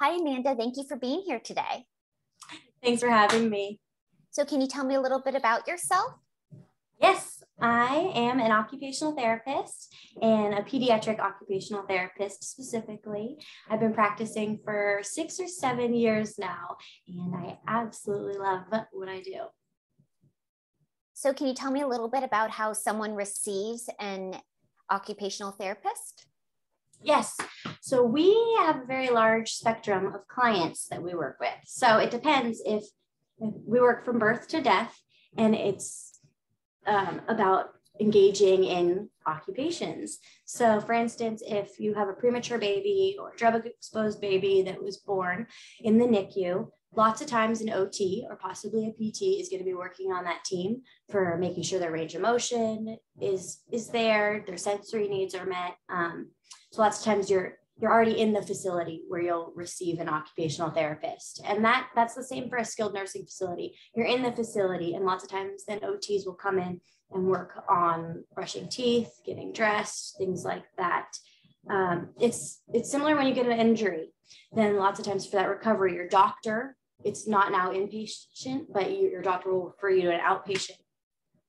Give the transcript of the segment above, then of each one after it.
Hi, Amanda. Thank you for being here today. Thanks for having me. So can you tell me a little bit about yourself? Yes, I am an occupational therapist and a pediatric occupational therapist specifically. I've been practicing for 6 or 7 years now, and I absolutely love what I do. So can you tell me a little bit about how someone receives an occupational therapist? Yes, so we have a very large spectrum of clients that we work with. So it depends if we work from birth to death, and it's about engaging in occupations. So for instance, if you have a premature baby or drug exposed baby that was born in the NICU, lots of times an OT or possibly a PT is going to be working on that team for making sure their range of motion is there, their sensory needs are met. So lots of times you're already in the facility where you'll receive an occupational therapist. And that's the same for a skilled nursing facility. You're in the facility, and lots of times then OTs will come in and work on brushing teeth, getting dressed, things like that. It's similar when you get an injury. Then lots of times for that recovery, your doctor, it's not now inpatient, but your doctor will refer you to an outpatient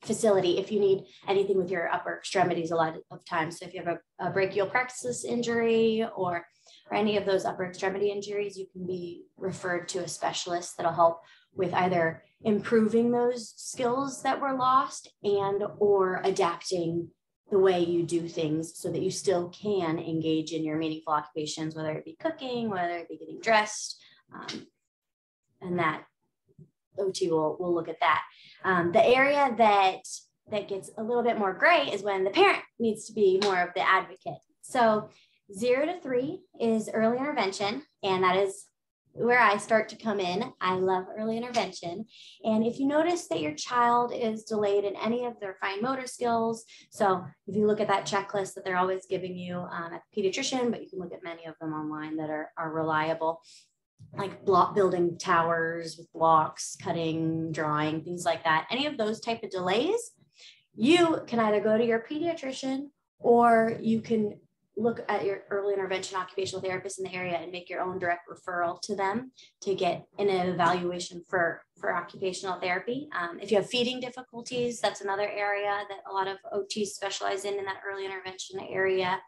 facility if you need anything with your upper extremities a lot of times. So if you have a brachial plexus injury or any of those upper extremity injuries, you can be referred to a specialist that'll help with either improving those skills that were lost and or adapting the way you do things so that you still can engage in your meaningful occupations, whether it be cooking, whether it be getting dressed, and that OT will look at that. The area that gets a little bit more gray is when the parent needs to be more of the advocate. So 0 to 3 is early intervention, and that is where I start to come in. I love early intervention. And if you notice that your child is delayed in any of their fine motor skills, so if you look at that checklist that they're always giving you at the pediatrician, but you can look at many of them online that are reliable, like block building towers with blocks, cutting, drawing, things like that. Any of those type of delays, you can either go to your pediatrician or you can look at your early intervention occupational therapist in the area and make your own direct referral to them to get an evaluation for occupational therapy. If you have feeding difficulties, that's another area that a lot of OTs specialize in that early intervention area,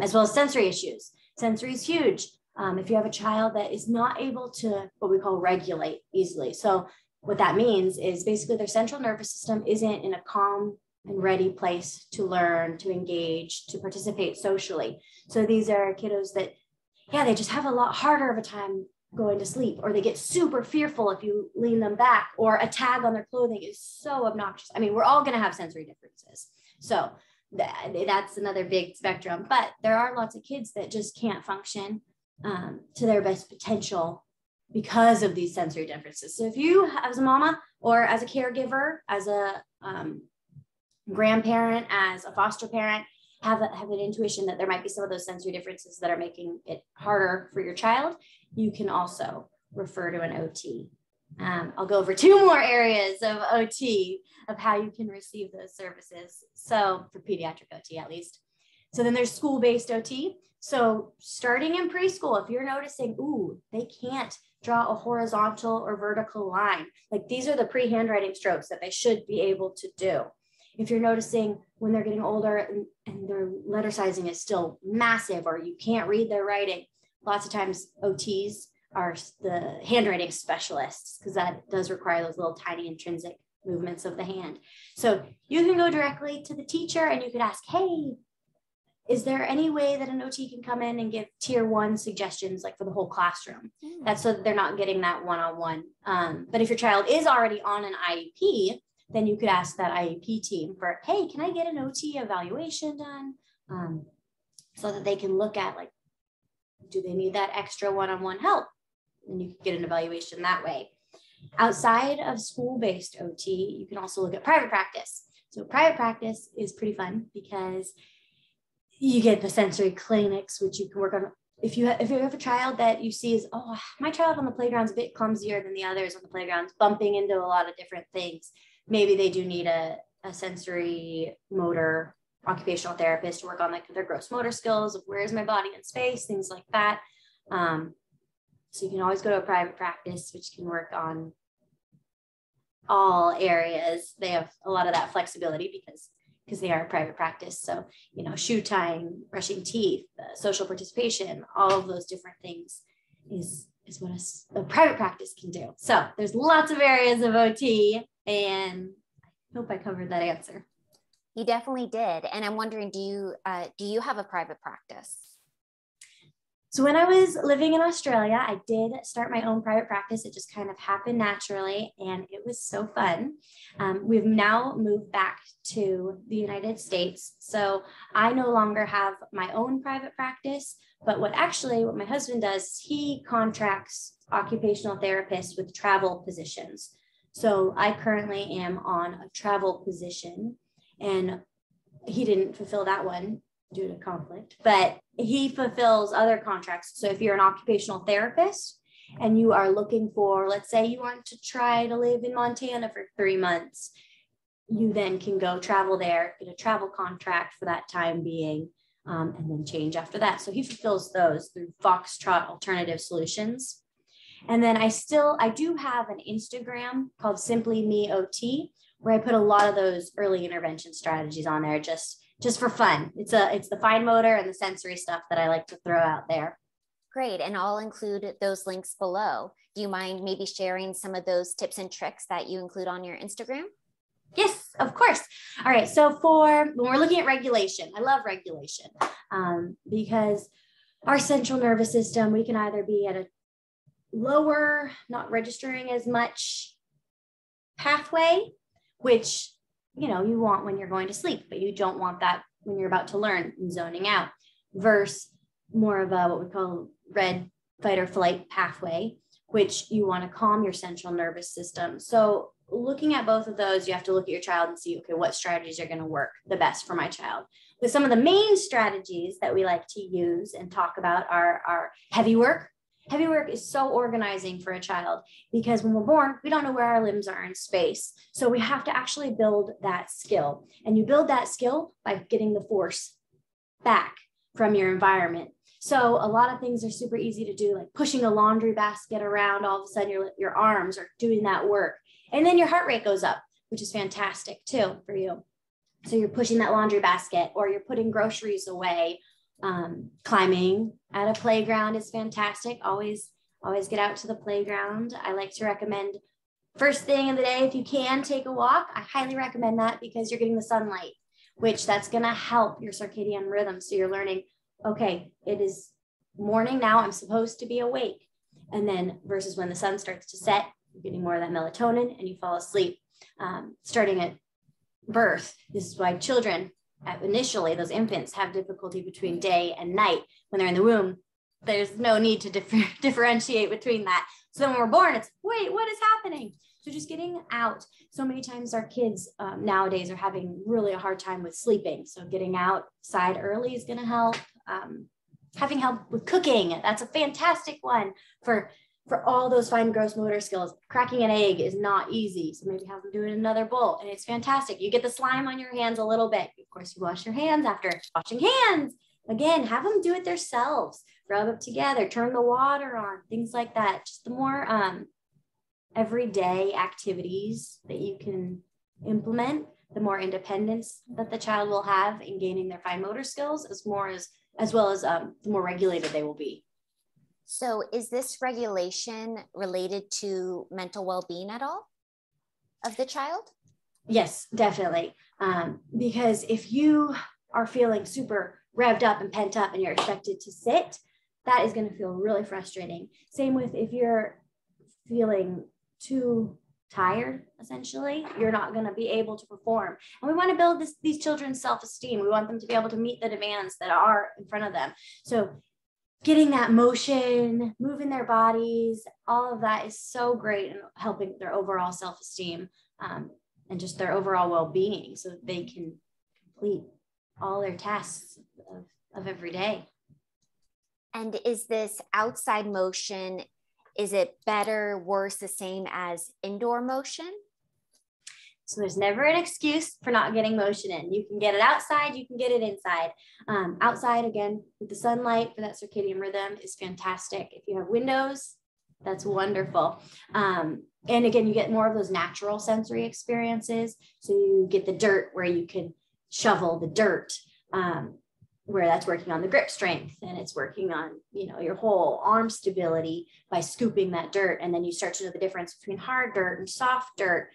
as well as sensory issues. Sensory is huge. If you have a child that is not able to what we call regulate easily. So what that means is basically their central nervous system isn't in a calm and ready place to learn, to engage, to participate socially. So these are kiddos that, they just have a lot harder of a time going to sleep, or they get super fearful if you lean them back, or a tag on their clothing is so obnoxious. I mean, we're all going to have sensory differences. So that's another big spectrum, but there are lots of kids that just can't function to their best potential because of these sensory differences. So if you, as a mama or as a caregiver, as a grandparent, as a foster parent, have an intuition that there might be some of those sensory differences that are making it harder for your child, you can also refer to an OT. I'll go over 2 more areas of OT of how you can receive those services. So for pediatric OT, at least. So then there's school-based OT. So starting in preschool, if you're noticing, they can't draw a horizontal or vertical line, like these are the pre-handwriting strokes that they should be able to do. If you're noticing when they're getting older and their letter sizing is still massive, or you can't read their writing, lots of times OTs are the handwriting specialists, because that does require those little tiny intrinsic movements of the hand. So you can go directly to the teacher and you could ask, hey, is there any way that an OT can come in and give tier 1 suggestions, like for the whole classroom? That's so that they're not getting that one-on-one. But if your child is already on an IEP, then you could ask that IEP team for, hey, can I get an OT evaluation done? So that they can look at, like, do they need that extra one-on-one help? And you can get an evaluation that way. Outside of school-based OT, you can also look at private practice. So private practice is pretty fun because you get the sensory clinics, which you can work on. If you have a child that you see is, my child on the playground's a bit clumsier than the others on the playgrounds, bumping into a lot of different things. Maybe they do need a sensory motor occupational therapist to work on their gross motor skills of where's my body in space, things like that. So you can always go to a private practice, which can work on all areas. They have a lot of that flexibility because they are a private practice. So, shoe tying, brushing teeth, social participation, all of those different things is what a private practice can do. So there's lots of areas of OT, and I hope I covered that answer. You definitely did. And I'm wondering, do you have a private practice? So when I was living in Australia, I did start my own private practice. It just kind of happened naturally, and it was so fun. We've now moved back to the United States. So I no longer have my own private practice, but what my husband does, he contracts occupational therapists with travel positions. So I currently am on a travel position, and he didn't fulfill that one due to conflict, but he fulfills other contracts. So if you're an occupational therapist and you are looking for, let's say you want to try to live in Montana for 3 months, you then can go travel there, get a travel contract for that time being, and then change after that. So he fulfills those through Foxtrot Alternative Solutions. And then I do have an Instagram called Simply Me OT, where I put a lot of those early intervention strategies on there just for fun. It's the fine motor and the sensory stuff that I like to throw out there. Great. And I'll include those links below. Do you mind maybe sharing some of those tips and tricks that you include on your Instagram? Yes, of course. All right. So when we're looking at regulation, I love regulation because our central nervous system, we can either be at a lower, not registering as much pathway, which you want when you're going to sleep, but you don't want that when you're about to learn and zoning out, versus more of a what we call red fight or flight pathway, which you want to calm your central nervous system. So looking at both of those, you have to look at your child and see, okay, what strategies are going to work the best for my child. But some of the main strategies that we like to use and talk about are heavy work. Heavy work is so organizing for a child because when we're born, we don't know where our limbs are in space. So we have to actually build that skill. And you build that skill by getting the force back from your environment. So a lot of things are super easy to do, like pushing a laundry basket around. All of a sudden, your arms are doing that work. And then your heart rate goes up, which is fantastic too for you. So you're pushing that laundry basket, or you're putting groceries away. Climbing at a playground is fantastic. Always get out to the playground. I like to recommend first thing in the day, if you can take a walk, I highly recommend that because you're getting the sunlight, which that's going to help your circadian rhythm. So you're learning, okay, it is morning now, I'm supposed to be awake. And then versus when the sun starts to set, you're getting more of that melatonin and you fall asleep. Starting at birth, this is why children initially, those infants have difficulty between day and night when they're in the womb. There's no need to differentiate between that. So then when we're born, it's, wait, what is happening? So just getting out. So many times our kids nowadays are having really a hard time with sleeping. So getting outside early is going to help. Having help with cooking, that's a fantastic one for all those fine gross motor skills. Cracking an egg is not easy. So maybe have them do it in another bowl, and it's fantastic. You get the slime on your hands a little bit. Of course, you wash your hands after washing hands. Again, have them do it themselves. Rub it together, turn the water on, things like that. Just the more everyday activities that you can implement, the more independence that the child will have in gaining their fine motor skills, as well as the more regulated they will be. So is this regulation related to mental well-being at all of the child? Yes, definitely. Because if you are feeling super revved up and pent up and you're expected to sit, that is going to feel really frustrating. Same with if you're feeling too tired, essentially, you're not going to be able to perform. And we want to build these children's self-esteem. We want them to be able to meet the demands that are in front of them. So getting that motion, moving their bodies, all of that is so great in helping their overall self-esteem and just their overall well-being so that they can complete all their tasks of every day. And is this outside motion, is it better, worse, the same as indoor motion? So there's never an excuse for not getting motion in. You can get it outside, you can get it inside. Outside, again, with the sunlight for that circadian rhythm is fantastic. If you have windows, That's wonderful. And again, you get more of those natural sensory experiences. So you get the dirt where you can shovel the dirt, where that's working on the grip strength, and it's working on, you know, your whole arm stability by scooping that dirt. And then you start to know the difference between hard dirt and soft dirt,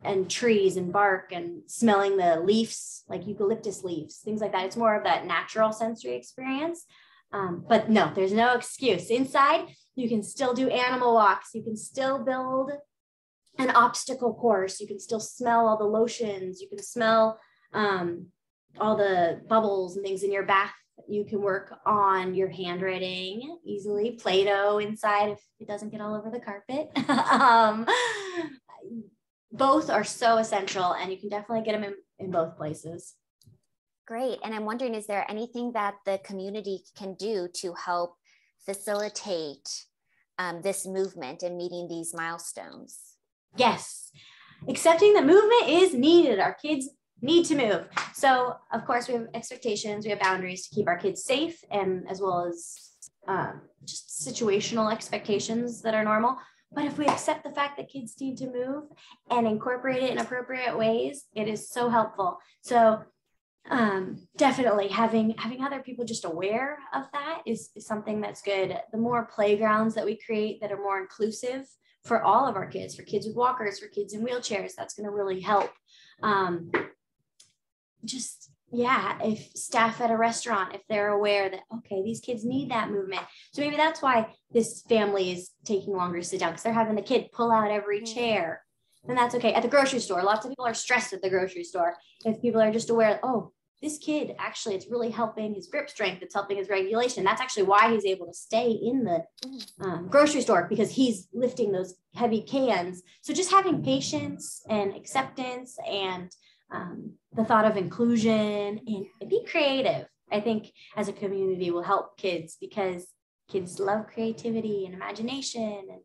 and trees and bark, and smelling the leaves, like eucalyptus leaves, things like that. It's more of that natural sensory experience. But no, there's no excuse. Inside, you can still do animal walks. You can still build an obstacle course. You can still smell all the lotions. You can smell all the bubbles and things in your bath. You can work on your handwriting easily, Play-Doh inside if it doesn't get all over the carpet. Both are so essential, and you can definitely get them in both places. Great. And I'm wondering, is there anything that the community can do to help facilitate this movement and meeting these milestones? Yes. Accepting that movement is needed. Our kids need to move. So of course we have expectations, we have boundaries to keep our kids safe, and as well as just situational expectations that are normal. But if we accept the fact that kids need to move and incorporate it in appropriate ways, it is so helpful. So definitely having other people just aware of that is something that's good. The more playgrounds that we create that are more inclusive for all of our kids, for kids with walkers, for kids in wheelchairs, that's going to really help. If staff at a restaurant, if they're aware that, okay, these kids need that movement. So maybe that's why this family is taking longer to sit down, because they're having the kid pull out every chair. Then that's okay. At the grocery store, lots of people are stressed at the grocery store. If people are just aware, oh, this kid, actually, it's really helping his grip strength. It's helping his regulation. That's actually why he's able to stay in the grocery store, because he's lifting those heavy cans. So just having patience and acceptance and the thought of inclusion and be creative, I think as a community will help kids, because kids love creativity and imagination. And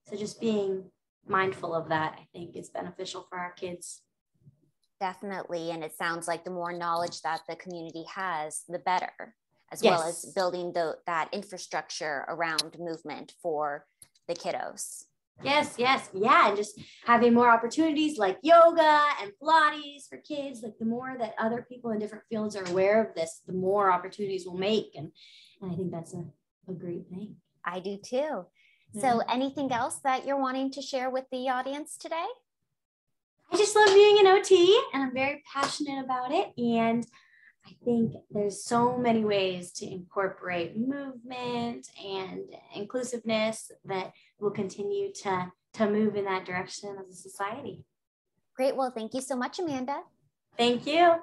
so just being mindful of that, I think, is beneficial for our kids. Definitely. And it sounds like the more knowledge that the community has, the better, as Yes. well as building that infrastructure around movement for the kiddos. Yes. Yeah. And just having more opportunities like yoga and Pilates for kids. Like the more that other people in different fields are aware of this, the more opportunities we'll make. And I think that's a great thing. I do too. So anything else that you're wanting to share with the audience today? I just love being an OT, and I'm very passionate about it. And I think there's so many ways to incorporate movement and inclusiveness that will continue to move in that direction as a society. Great. Well, thank you so much, Amanda. Thank you.